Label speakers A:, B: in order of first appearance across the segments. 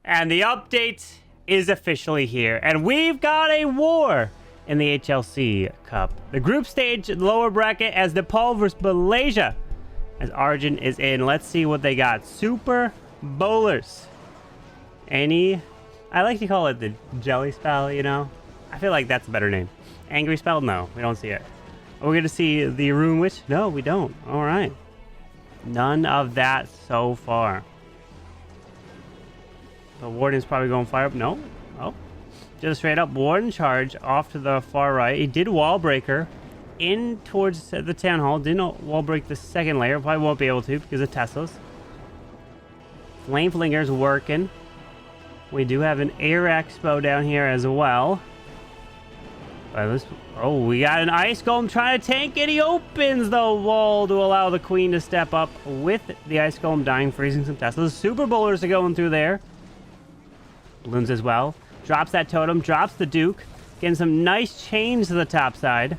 A: And the update is officially here. And we've got a war in the HLC Cup. The group stage lower bracket as Nepal versus Malaysia. As Arjun is in. Let's see what they got. Super Bowlers. I like to call it the Jelly Spell, you know? I feel like that's a better name. Angry Spell? No, we don't see it. Are we going to see the Rune Witch? No, we don't. All right. None of that so far. The Warden's probably going fire up. No. Oh. Just straight up Warden charge off to the far right. He did wall breaker in towards the town hall. Didn't wall break the second layer. Probably won't be able to because of Teslas. Flame Flinger's working. We do have an Air Expo down here as well. Oh, we got an Ice Golem trying to tank it. He opens the wall to allow the Queen to step up with the Ice Golem dying, freezing some Teslas. Super Bowlers are going through there. Balloons as well. Drops that totem, drops the Duke. Getting some nice chains to the top side.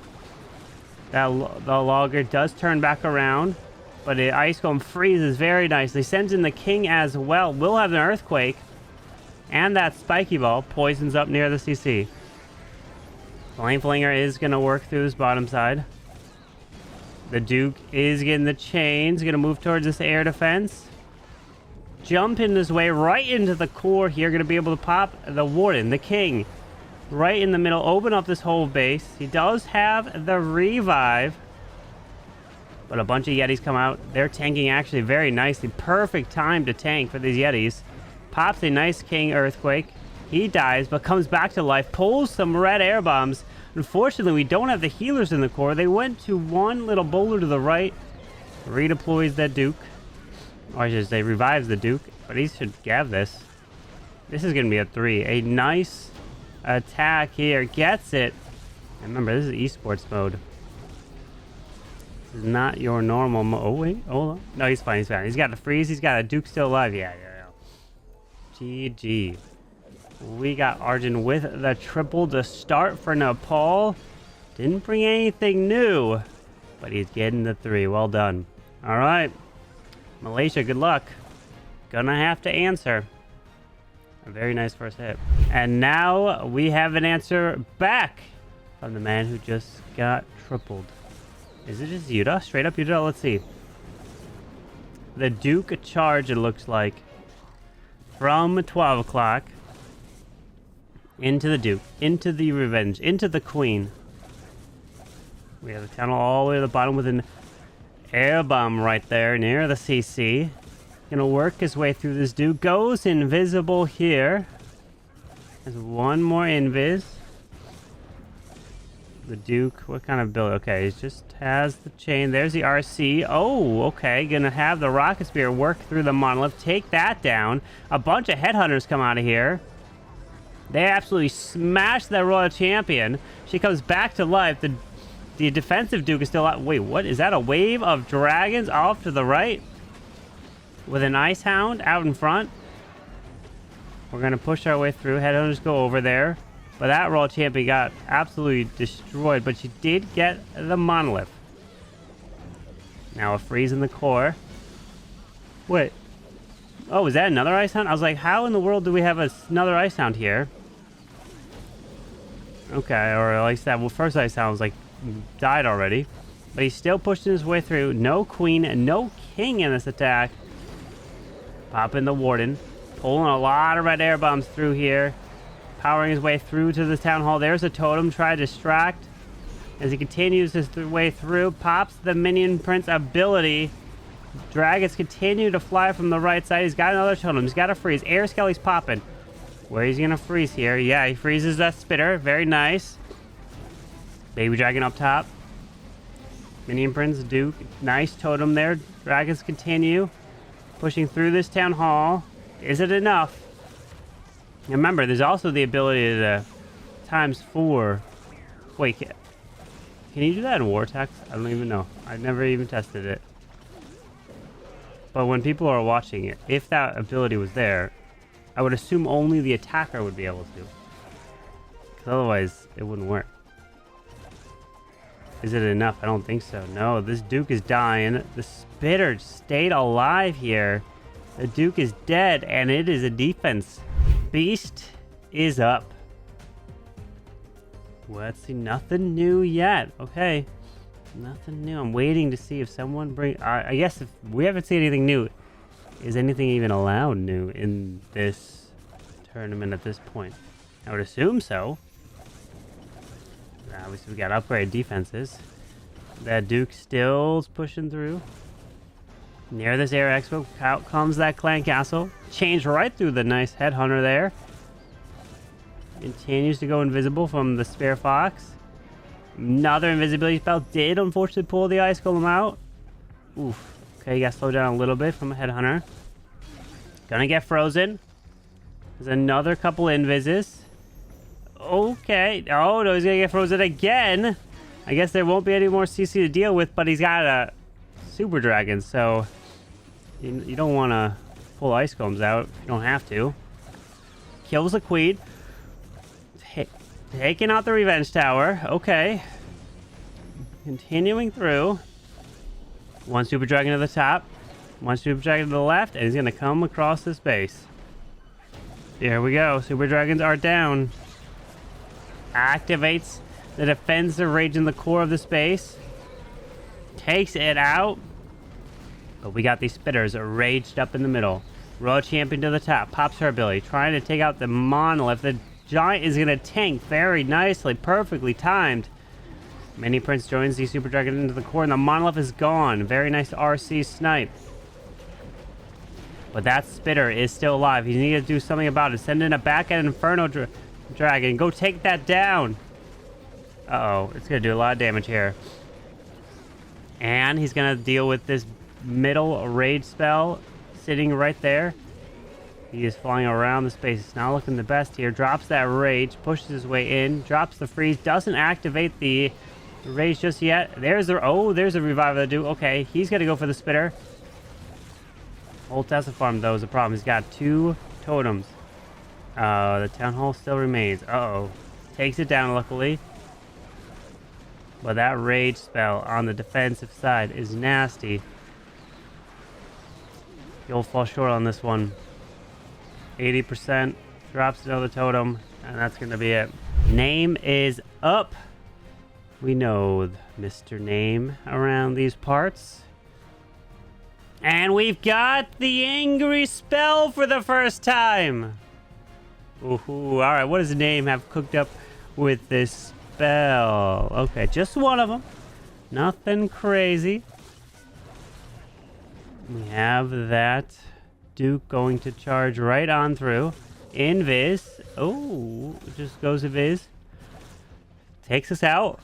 A: The Logger does turn back around. But the Ice Golem freezes very nicely. Sends in the King as well. Will have an Earthquake. And that Spiky Ball poisons up near the CC. Flame Flinger is going to work through this bottom side. The Duke is getting the chains. Going to move towards this air defense. Jump in his way right into the core here. Going to be able to pop the Warden, the King. Right in the middle. Open up this whole base. He does have the revive. But a bunch of Yetis come out. They're tanking actually very nicely. Perfect time to tank for these Yetis. Pops a nice King Earthquake. He dies, but comes back to life. Pulls some red air bombs. Unfortunately, we don't have the healers in the core. They went to one little bowler to the right. Redeploys that Duke. Or I should say, revives the Duke. But he should gab this. This is going to be a 3. A nice attack here. Gets it. And remember, this is esports mode. This is not your normal mode. Oh, wait. Hold on. No, he's fine. He's fine. He's got the freeze. He's got a Duke still alive. Yeah. GG. We got Arjun with the triple to start for Nepal. Didn't bring anything new, but he's getting the 3. Well done. All right. Malaysia, good luck. Gonna have to answer. A very nice first hit. And now we have an answer back from the man who just got tripled. Is it just YueTa? Straight up YueTa? Let's see. The Duke charge, it looks like. From 12 o'clock. Into the Duke. Into the Revenge. Into the Queen. We have the tunnel all the way to the bottom with an air bomb right there near the CC. Gonna work his way through this Duke. Goes invisible here. There's one more invis. The Duke, what kind of build? Okay, he just has the chain. There's the RC. Oh, okay. Gonna have the Rocket Spear work through the monolith. Take that down. A bunch of headhunters come out of here. They absolutely smash that Royal Champion. She comes back to life. The defensive Duke is still out. Wait, what? Is that a wave of dragons off to the right? With an Ice Hound out in front. We're gonna push our way through. Headhunters go over there. But that Royal Champion got absolutely destroyed. But she did get the monolith. Now a freeze in the core. Wait. Oh, is that another Ice Hound? I was like, how in the world do we have another Ice Hound here? Okay, or like that. Well, first Ice Hound was like, died already. But he's still pushing his way through. No Queen and no King in this attack. Popping the Warden. Pulling a lot of red air bombs through here. Powering his way through to the town hall. There's a totem. Try to distract. As he continues his way through. Pops the Minion Prince ability. Dragons continue to fly from the right side. He's got another totem. He's got a freeze. Air Skelly's popping. Where he's going to freeze here. Yeah, he freezes that Spitter. Very nice. Baby Dragon up top. Minion Prince, Duke. Nice totem there. Dragons continue. Pushing through this town hall. Is it enough? Remember, there's also the ability to ×4. Wait, can you do that in War Attacks? I don't even know. I've never even tested it. But when people are watching it, if that ability was there, I would assume only the attacker would be able to. Because otherwise, it wouldn't work. Is it enough? I don't think so. No, this Duke is dying. The Spitter stayed alive here. The Duke is dead, and it is a defense Beast is up. Let's see. Nothing new yet. Okay. Nothing new. I'm waiting to see if someone bring... I guess if we haven't seen anything new, is anything even allowed new in this tournament at this point? I would assume so. Obviously, we got upgrade defenses. That Duke still's pushing through. Near this air expo, out comes that clan castle. Changed right through the nice headhunter there. Continues to go invisible from the spare fox. Another invisibility spell did unfortunately pull the ice golem out. Oof. Okay, you gotta slow down a little bit from a headhunter. Gonna get frozen. There's another couple invises. Okay. Oh, no, he's gonna get frozen again. I guess there won't be any more CC to deal with, but he's got a super dragon, so you don't want to pull ice combs out if you don't have to. Kills the queen. Taking out the revenge tower. Okay. Continuing through. One super dragon to the top. One super dragon to the left, and he's going to come across this base. Here we go. Super dragons are down. Activates the defensive rage in the core of the space. Takes it out. But we got these spitters raged up in the middle. Royal champion to the top. Pops her ability. Trying to take out the monolith. The giant is going to tank very nicely. Perfectly timed. Mini Prince joins the super dragon into the core, and the monolith is gone. Very nice RC snipe. But that spitter is still alive. He needs to do something about it. Send in a back end Inferno dragon. Go take that down. Uh-oh. It's going to do a lot of damage here. And he's going to deal with this middle rage spell sitting right there. He is flying around the space. It's not looking the best here. Drops that rage. Pushes his way in. Drops the freeze. Doesn't activate the rage just yet. There's the... Oh, there's a revival to do. Okay, he's going to go for the spitter. Old Tesla farm, though, is a problem. He's got 2 totems. The town hall still remains. Uh-oh. Takes it down, luckily. But that rage spell on the defensive side is nasty. You'll fall short on this one. 80%. Drops another totem. And that's going to be it. Name is up. We know Mr. Name around these parts. And we've got the angry spell for the first time. Ooh, all right. What does the Name have cooked up with this spell? Okay, just one of them. Nothing crazy. We have that Duke going to charge right on through. Invis. Oh, just goes a Viz. Takes us out.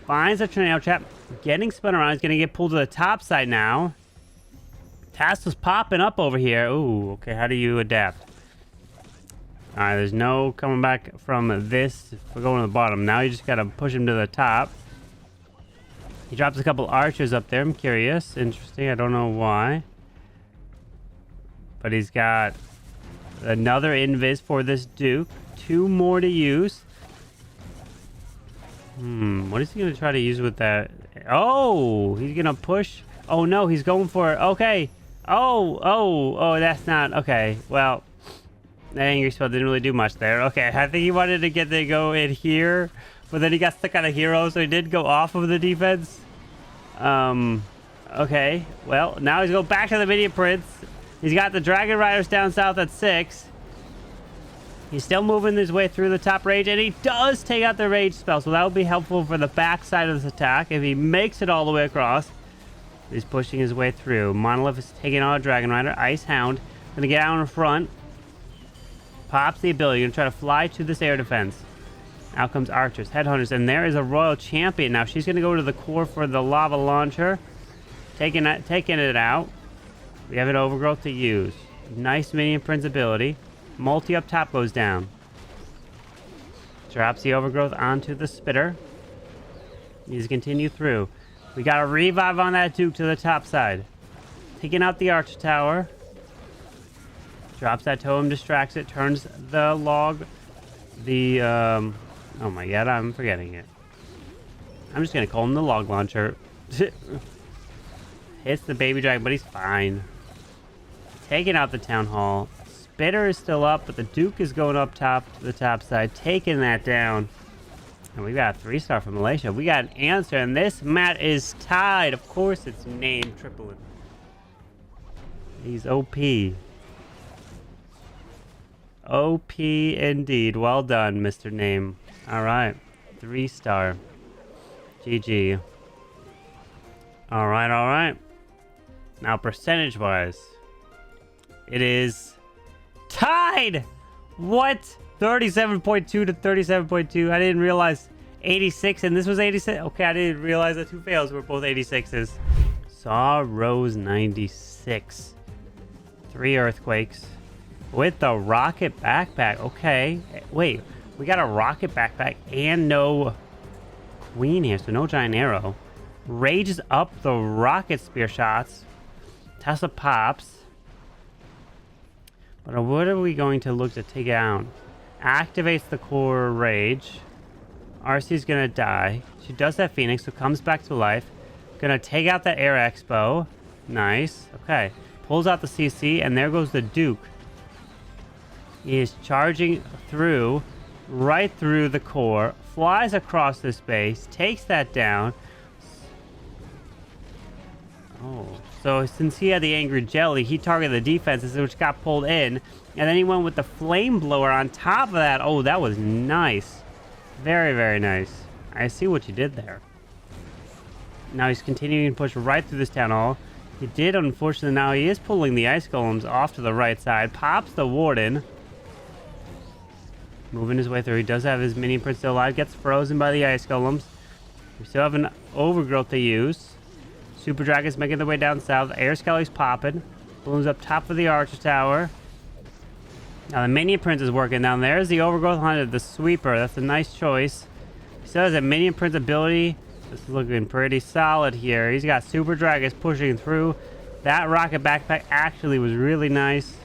A: Finds a tornado trap. Getting spun around. He's going to get pulled to the top side now. Tassel's popping up over here. Ooh, okay. How do you adapt? All right, there's no coming back from this. We're going to the bottom. Now you just got to push him to the top. He drops a couple archers up there. I'm curious. Interesting. I don't know why. But he's got another invis for this Duke. 2 more to use. What is he going to try to use with that? Oh, he's going to push. Oh, no, he's going for it. Okay. Oh, that's not. Okay, well, the angry spell didn't really do much there. Okay, I think he wanted to get the go in here, but then he got stuck on a hero, so he did go off of the defense. Okay, well, now he's going back to the Mini Prince. He's got the Dragon Riders down south at 6. He's still moving his way through the top rage, and he does take out the rage spell, so that would be helpful for the back side of this attack. If he makes it all the way across, he's pushing his way through. Monolith is taking out a Dragon Rider. Ice Hound gonna get out in front. Pops the ability. Gonna try to fly to this air defense. Out comes archers, headhunters, and there is a royal champion. Now she's gonna go to the core for the lava launcher. Taking it out. We have an overgrowth to use. Nice minion prince ability. Multi up top goes down. Drops the overgrowth onto the spitter. He's continue through. We got a revive on that Duke to the top side. Taking out the arch tower. Drops that totem, distracts it, turns the log. Oh my god, I'm forgetting it. I'm just gonna call him the log launcher. Hits the baby dragon, but he's fine. Taking out the town hall. Spitter is still up, but the Duke is going up top to the top side, taking that down. And we got a 3-star from Malaysia. We got an answer, and this mat is tied. Of course it's named Tripling. He's OP. OP indeed. Well done, Mr. Name. All right. 3-star. GG. All right, all right. Now, percentage-wise, it is tied! What? 37.2 to 37.2. I didn't realize 86, and this was 86. Okay, I didn't realize the two fails were both 86s. SawRose 96. 3 earthquakes. With the rocket backpack. Okay. Wait, we got a rocket backpack and no queen here, so no giant arrow. Rages up the rocket spear shots. Tesla pops. But what are we going to look to take out? Activates the core rage. RC's gonna die. She does that Phoenix, so comes back to life. Gonna take out the Air Expo. Nice. Okay. Pulls out the CC, and there goes the Duke. He is charging through, right through the core. Flies across the space. Takes that down. Oh. So since he had the Angry Jelly, he targeted the defenses, which got pulled in. And then he went with the Flame Blower on top of that. Oh, that was nice. Very, very nice. I see what you did there. Now he's continuing to push right through this town hall. He did, unfortunately, now he is pulling the Ice Golems off to the right side. Pops the Warden. Moving his way through. He does have his Minion Prince still alive. Gets frozen by the Ice Golems. We still have an Overgrowth to use. Super Dragons making their way down south. Air Skelly's popping. Balloons up top of the Archer Tower. Now the Minion Prince is working down there. There's the Overgrowth Hunter, the Sweeper. That's a nice choice. He still has a Minion Prince ability. This is looking pretty solid here. He's got Super Dragons pushing through. That rocket backpack actually was really nice.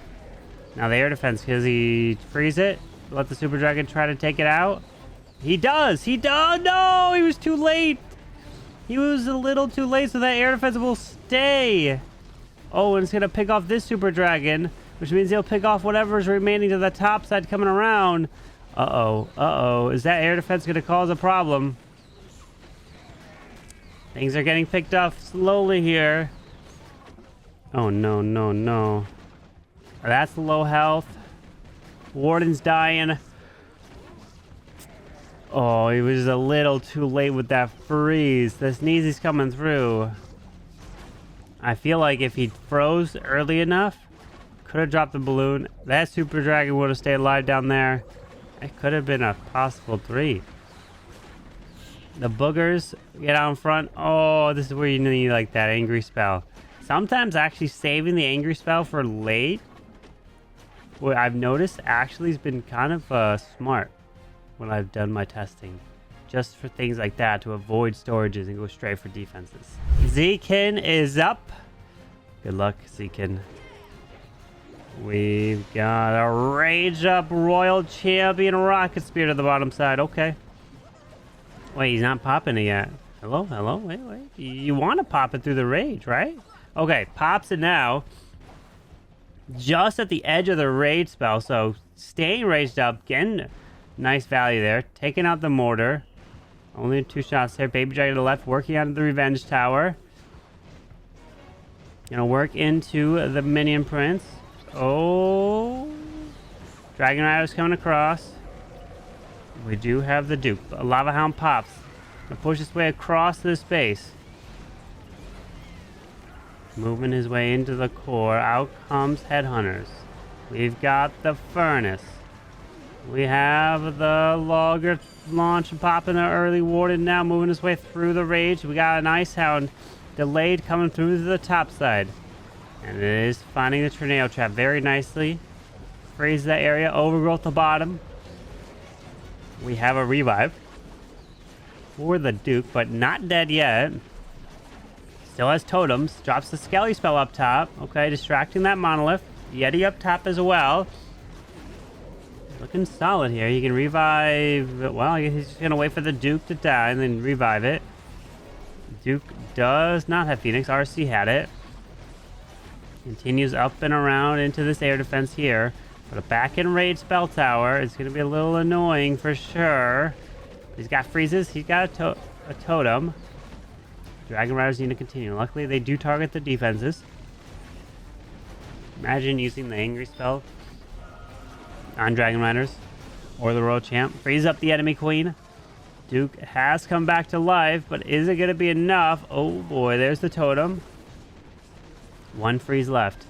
A: Now the air defense, does he freeze it? Let the Super Dragon try to take it out? He does! He does! No! He was too late! He was a little too late, so that air defense will stay. Oh, and it's going to pick off this Super Dragon, which means he'll pick off whatever's remaining to the top side coming around. Uh-oh. Uh-oh. Is that air defense going to cause a problem? Things are getting picked up slowly here. Oh, no, no, no. That's low health. Warden's dying. Oh, he was a little too late with that freeze. The Sneezy's coming through. I feel like if he froze early enough, could have dropped the balloon. That Super Dragon would have stayed alive down there. It could have been a possible 3. The boogers get out in front. Oh, this is where you need like that angry spell. Sometimes actually saving the angry spell for late, what I've noticed actually has been kind of smart when I've done my testing. Just for things like that, to avoid storages and go straight for defenses. Zeke is up. Good luck, Zeke. We've got a Rage Up Royal Champion Rocket Spear to the bottom side. Okay. Wait, he's not popping it yet. Hello, hello, wait. You want to pop it through the rage, right? Okay, pops it now. Just at the edge of the rage spell, so staying raged up, getting nice value there. Taking out the mortar. Only 2 shots there. Baby Dragon to the left, working on the Revenge Tower. Gonna work into the Minion Prince. Oh. Dragon Rider's coming across. We do have the Duke. Lava Hound pops. Gonna push his way across this space. Moving his way into the core. Out comes Headhunters. We've got the Furnace. We have the Logger launch and popping the early Warden now. Moving his way through the rage. We got an Ice Hound delayed coming through to the top side. And it is finding the Tornado Trap very nicely. Freeze that area. Overgrowth the bottom. We have a revive for the Duke, but not dead yet. Still has totems. Drops the Skelly spell up top. Okay, distracting that Monolith. Yeti up top as well. Looking solid here. He can revive. Well, I guess he's just going to wait for the Duke to die and then revive it. Duke does not have Phoenix. RC had it. Continues up and around into this air defense here. But a back and raid spell tower is going to be a little annoying for sure. He's got freezes. He's got a totem. Dragon Riders need to continue. Luckily, they do target the defenses. Imagine using the angry spell on Dragon Riders or the Royal Champ. Freeze up the enemy queen. Duke has come back to life, but is it going to be enough? Oh boy, there's the totem. One freeze left.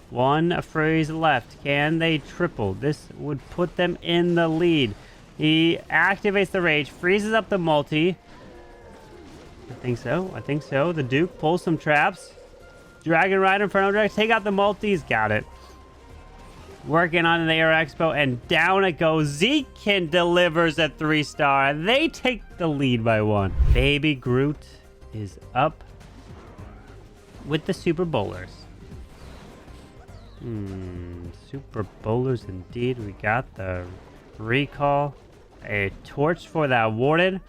A: One freeze left. Can they triple? This would put them in the lead. He activates the rage, freezes up the multi. I think so. I think so. The Duke pulls some traps. Dragon Rider, Inferno Dragon, take out the multis. Got it. Working on the Air Expo, and down it goes. Zeke delivers a 3-star. They take the lead by 1. Baby Groot is up with the Super Bowlers. Super Bowlers indeed. We got the recall. A torch for that Warden.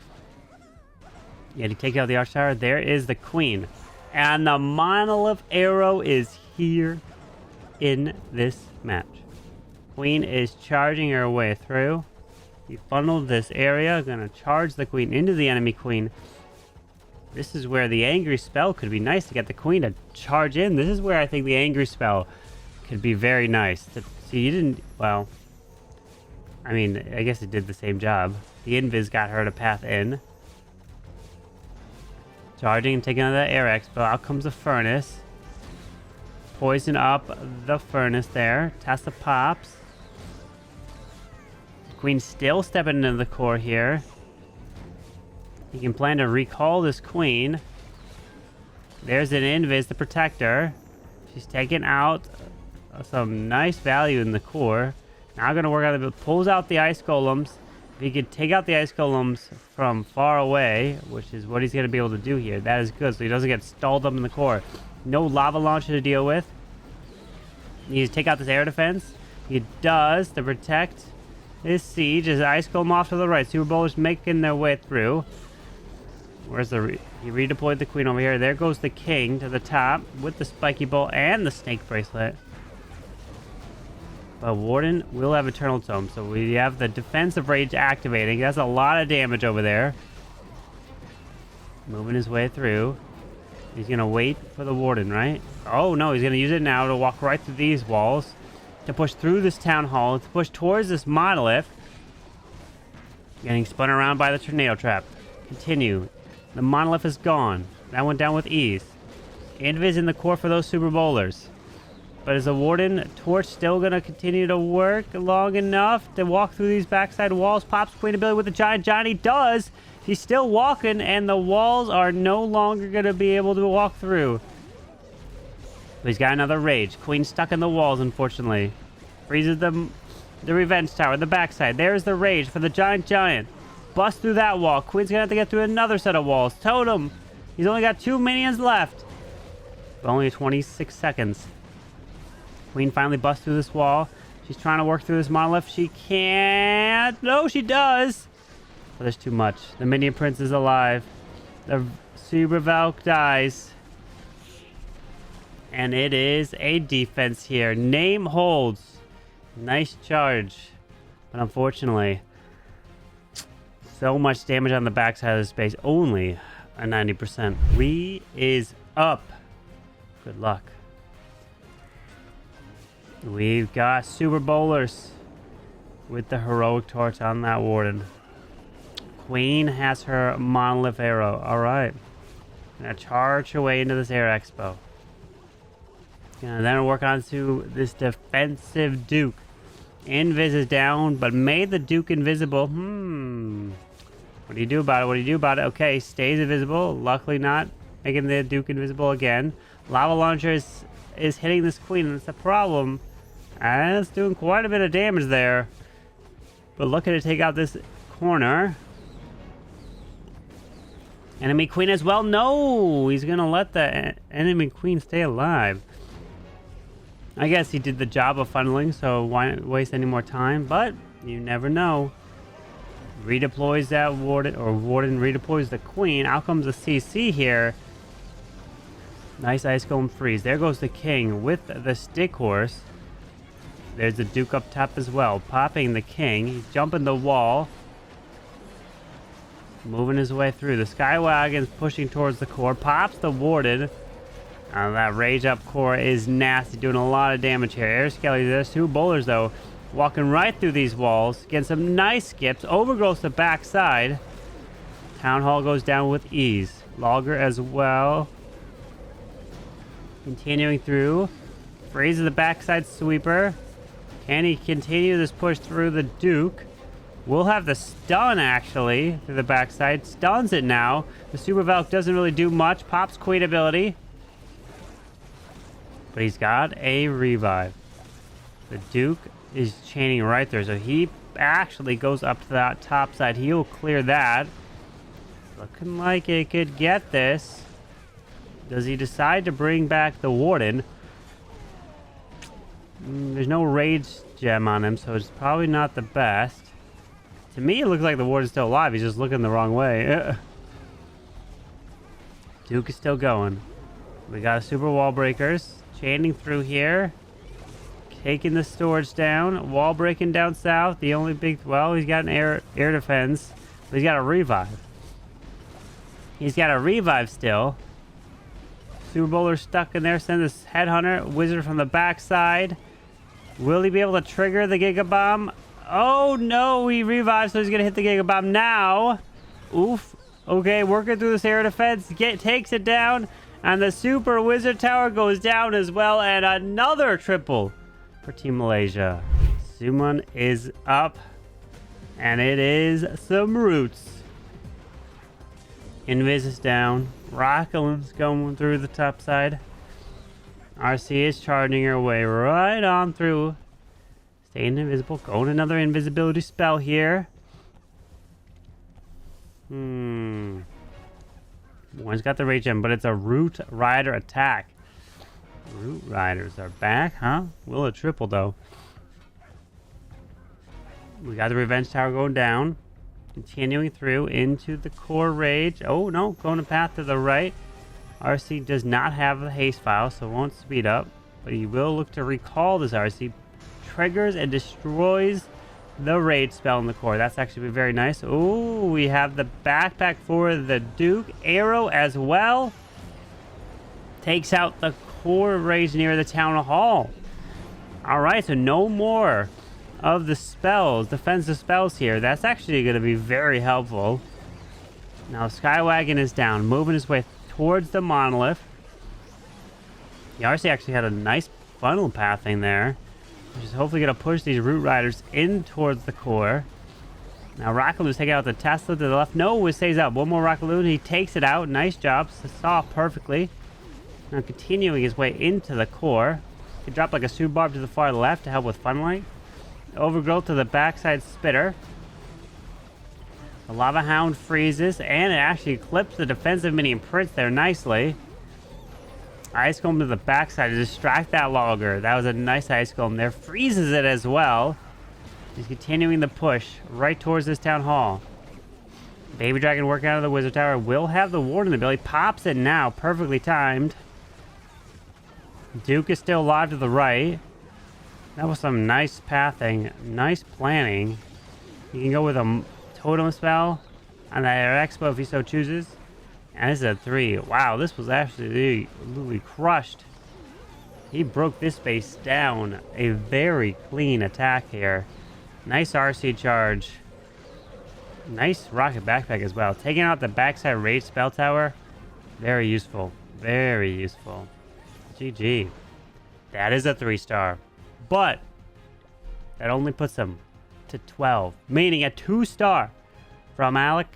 A: Yeah, to take out the Arch Tower. There is the Queen. And the Monolith Arrow is here in this match. Queen is charging her way through. He funneled this area. Gonna charge the Queen into the enemy Queen. This is where the angry spell could be nice to get the Queen to charge in. This is where I think the angry spell could be very nice. See, you didn't... Well... I mean, I guess it did the same job. The Invis got her to path in. Charging and taking out that Air Expo. Out comes the Furnace. Poison up the Furnace there. Tessa pops. Queen still stepping into the core here. He can plan to recall this Queen. There's an Invis, the Protector. She's taking out some nice value in the core. Now going to work on it. Pulls out the Ice Golems. If he could take out the Ice Golems from far away, which is what he's going to be able to do here, that is good. So he doesn't get stalled up in the core. No lava launcher to deal with. He needs to take out this air defense. He does to protect his siege. His Ice Golem off to the right. Super Bowlers making their way through. Where's the... He redeployed the Queen over here. There goes the King to the top with the Spiky Bolt and the Snake Bracelet. But Warden will have Eternal Tome, so we have the Defensive Rage activating. That's a lot of damage over there. Moving his way through. He's going to wait for the Warden, right? Oh, no, he's going to use it now to walk right through these walls. To push through this Town Hall. To push towards this Monolith. Getting spun around by the Tornado Trap. Continue. The Monolith is gone. That went down with ease. Invis in the core for those Super Bowlers. But is the Warden Torch still going to continue to work long enough to walk through these backside walls? Pops Queen ability with the Giant Giant. He does. He's still walking, and the walls are no longer going to be able to walk through. But he's got another Rage. Queen stuck in the walls, unfortunately. Freezes the Revenge Tower, the backside. There's the Rage for the Giant Giant. Bust through that wall. Queen's going to have to get through another set of walls. Totem. He's only got 2 minions left. But only 26 seconds. Queen finally busts through this wall. She's trying to work through this Monolith. She can't. No, she does. But there's too much. The Minion Prince is alive. The Super Valk dies. And it is a defense here. Name holds. Nice charge. But unfortunately, so much damage on the backside of the space. Only a 90%. We is up. Good luck. We've got Super Bowlers with the Heroic Torch on that Warden. Queen has her Monolith Arrow. Alright. Gonna charge her way into this Air Expo. And then we'll work on to this defensive Duke. Invis is down, but made the Duke invisible. What do you do about it? What do you do about it? Okay, stays invisible. Luckily not making the Duke invisible again. Lava Launcher is hitting this Queen, and it's a problem. And it's doing quite a bit of damage there. But looking to take out this corner. Enemy Queen as well. No! He's going to let the enemy Queen stay alive. I guess he did the job of funneling, so why waste any more time? But you never know. Redeploys that Warden, or Warden redeploys the Queen. Out comes the CC here. Nice Ice Golem freeze. There goes the King with the Stick Horse. There's the Duke up top as well, popping the king. He's jumping the wall. Moving his way through. The Skywagon's pushing towards the core. Pops the Warden. That Rage Up core is nasty, doing a lot of damage here. Air Skelly, there's 2 bowlers though, walking right through these walls, getting some nice skips. Overgrowth the backside. Town Hall goes down with ease. Logger as well. Continuing through. Freezes the backside sweeper. Can he continue this push through the Duke? We'll have the stun, actually, through the backside. Stuns it now. The Super Valk doesn't really do much. Pops Queen ability. But he's got a revive. The Duke is chaining right there. So he actually goes up to that top side. He'll clear that. Looking like it could get this. Does he decide to bring back the Warden? There's no rage gem on him, so it's probably not the best. To me, it looks like the Warden's still alive. He's just looking the wrong way. Duke is still going. We got super wall breakers. Chaining through here. Taking the storage down. Wall breaking down south. The only big... Well, he's got an air defense. But he's got a revive. He's got a revive still. Super Bowler stuck in there. Send this Headhunter. Wizard from the backside. Will he be able to trigger the Giga Bomb? Oh, no. He revives, so he's going to hit the Giga Bomb now. Oof. Okay, working through this air defense. Takes it down. And the Super Wizard Tower goes down as well. And another triple for Team Malaysia. Zuman is up. And it is some roots. Invis is down. Rockelin's going through the top side. RC is charging her way right on through. Staying invisible. Going another invisibility spell here. One's got the Rage Gem, but it's a Root Rider attack. Root Riders are back, huh? Will a triple, though. We got the Revenge Tower going down. Continuing through into the core rage. Oh, no. Going a path to the right. RC does not have the haste file, so won't speed up. But he will look to recall this RC. Triggers and destroys the rage spell in the core. That's actually very nice. Oh, we have the backpack for the Duke. Arrow as well. Takes out the core rage near the town hall. Alright, so no more of the spells, defensive spells here. That's actually going to be very helpful. Now Skywagon is down, moving his way towards the monolith. The RC actually had a nice funnel pathing there, which is hopefully going to push these Root Riders in towards the core. Now Rockaloon's taking out the Tesla to the left. No, it stays out. One more Rockaloon. He takes it out. Nice job. Saw perfectly. Now continuing his way into the core. He dropped like a Super Barb to the far left to help with funneling. Overgrowth to the backside spitter. The Lava Hound freezes, and it actually clips the defensive minion Prince there nicely. Ice Comb to the backside to distract that logger. That was a nice Ice Comb there. Freezes it as well. He's continuing the push right towards this town hall. Baby Dragon working out of the Wizard Tower. Will have the Warden ability. Pops it now. Perfectly timed. Duke is still alive to the right. That was some nice pathing. Nice planning. You can go with a totem spell on that Air Expo if he so chooses. And this is a 3. Wow, this was absolutely crushed. He broke this base down. A very clean attack here. Nice RC charge. Nice rocket backpack as well. Taking out the backside rage spell tower. Very useful. Very useful. GG. That is a 3-star. But that only puts him to 12. Meaning a 2-star from Alec.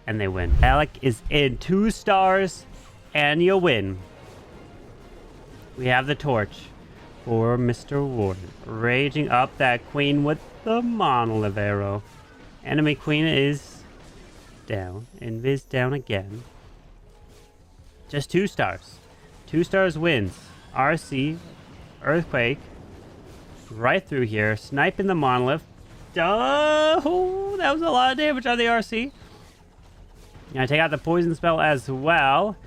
A: And they win. Alec is in 2 stars. And you win. We have the torch for Mr. Warden. Raging up that queen with the monolith arrow. Enemy queen is down. Invis down again. Just 2 stars. 2 stars wins. RC. Earthquake. Right through here. Sniping the monolith. Oh, that was a lot of damage on the RC. Gonna take out the poison spell as well.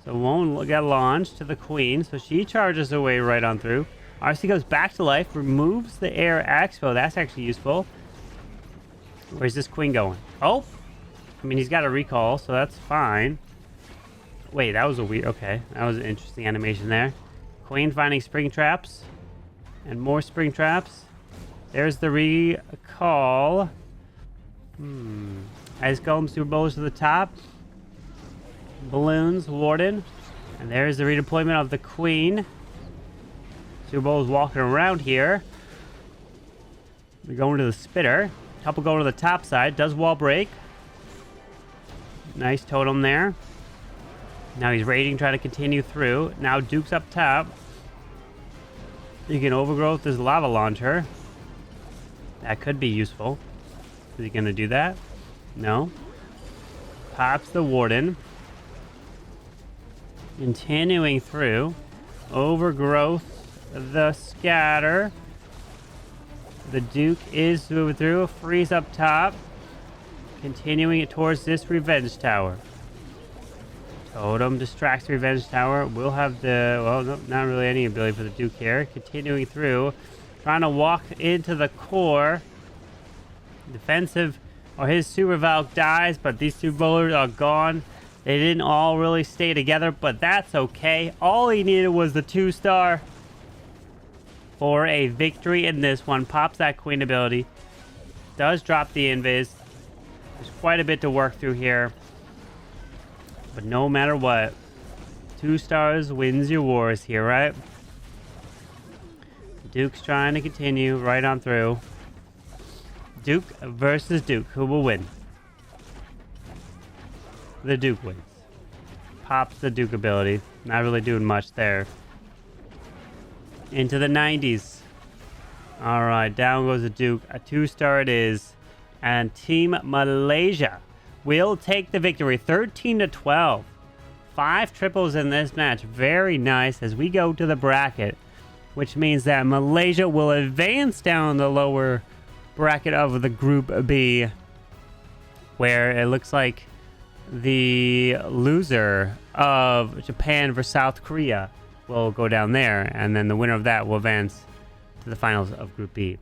A: So won't get launched to the queen. So she charges away right on through. RC goes back to life, removes the air expo. That's actually useful. Where's this queen going? Oh! I mean, he's got a recall, so that's fine. Wait, that was a weird... Okay, that was an interesting animation there. Queen finding spring traps. And more spring traps. There's the recall. Ice Golem, Super Bowlers to the top. Balloons, Warden. And there's the redeployment of the Queen. Super Bowlers walking around here. We're going to the spitter. Couple going to the top side. Does wall break. Nice totem there. Now he's raiding, trying to continue through. Now Duke's up top. You can overgrowth this lava launcher. That could be useful. Is he going to do that? No. Pops the Warden. Continuing through. Overgrowth the scatter. The Duke is moving through. Freeze up top. Continuing it towards this Revenge Tower. Totem distracts Revenge Tower. We'll have the... Well, no, not really any ability for the Duke here. Continuing through. Trying to walk into the core. Defensive... Or his Super Valk dies, but these two bowlers are gone. They didn't all really stay together, but that's okay. All he needed was the 2-star for a victory in this one. Pops that Queen ability. Does drop the invis. There's quite a bit to work through here. But no matter what, 2 stars wins your wars here, right? Duke's trying to continue right on through. Duke versus Duke. Who will win? The Duke wins. Pops the Duke ability. Not really doing much there. Into the 90s. Alright, down goes the Duke. A 2-star it is. And Team Malaysia will take the victory. 13-12. 5 triples in this match. Very nice as we go to the bracket. Which means that Malaysia will advance down the lower bracket of the Group B. Where it looks like the loser of Japan versus South Korea will go down there. And then the winner of that will advance to the finals of Group B.